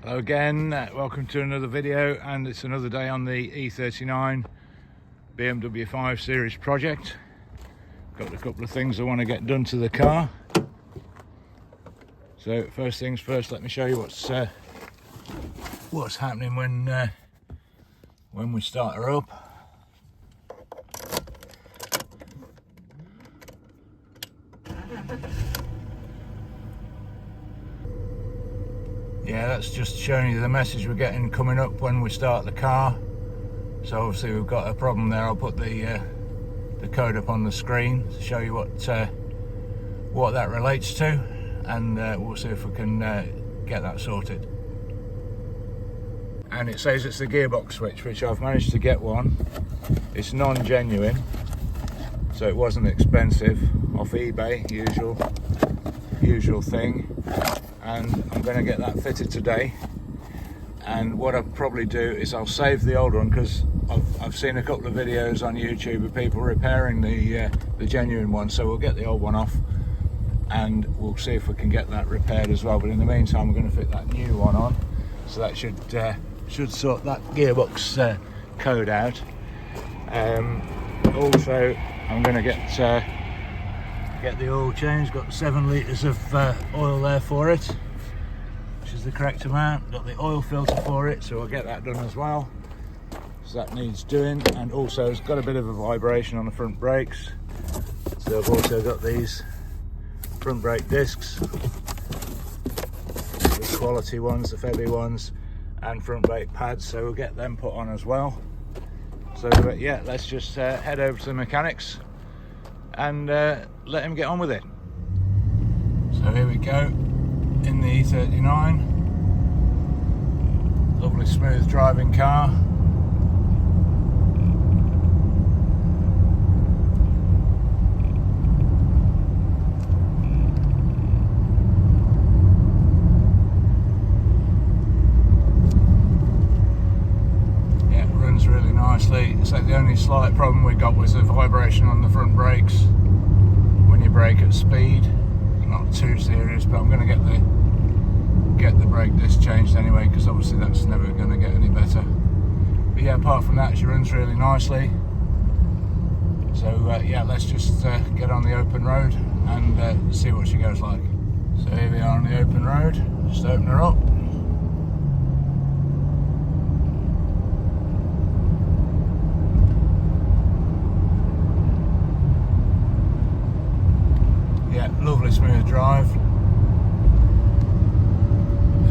Hello again, welcome to another video, and it's another day on the E39 BMW 5 Series project. Got a couple of things I want to get done to the car. So first things first, let me show you what's happening when we start her up. Yeah, that's just showing you the message we're getting coming up when we start the car. So obviously we've got a problem there. I'll put the code up on the screen to show you what that relates to, and we'll see if we can get that sorted. And it says it's the gearbox switch, which I've managed to get one. It's non-genuine, so it wasn't expensive, off eBay, usual thing. And I'm going to get that fitted today. And what I'll probably do is I'll save the old one, because I've seen a couple of videos on YouTube of people repairing the genuine one. So we'll get the old one off and we'll see if we can get that repaired as well. But in the meantime, we're going to fit that new one on, so that should sort that gearbox code out. Also, I'm going to get the oil changed. Got 7 litres of oil there for it, which is the correct amount. Got the oil filter for it, so we'll get that done as well. So that needs doing. And also it's got a bit of a vibration on the front brakes, so I've also got these front brake discs, the quality ones, the Febby ones, and front brake pads, so we'll get them put on as well. So yeah, let's just head over to the mechanics and let him get on with it. So here we go in the E39. Lovely smooth driving car. Yeah, it runs really nicely. So the only slight problem we got was the vibration on the front brakes when you brake at speed. Not too serious, but I'm going to get the brake disc changed anyway, because obviously that's never going to get any better. But yeah, apart from that, she runs really nicely. So yeah, let's just get on the open road and see what she goes like. So here we are on the open road. Just open her up. Lovely smooth drive,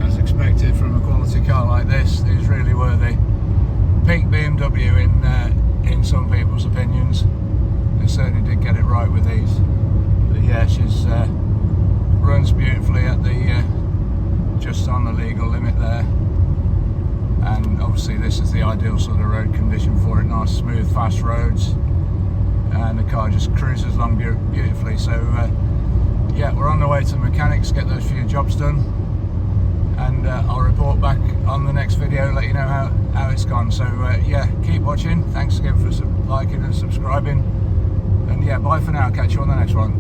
as expected from a quality car like this. These really were the peak BMW in some people's opinions. They certainly did get it right with these. But yeah, she's runs beautifully at the just on the legal limit there, and obviously this is the ideal sort of road condition for it. Nice smooth fast roads, and the car just cruises along beautifully. So yeah, we're on the way to the mechanics, get those few jobs done, and I'll report back on the next video, let you know how it's gone. So yeah, keep watching. Thanks again for liking and subscribing, and yeah, bye for now. Catch you on the next one.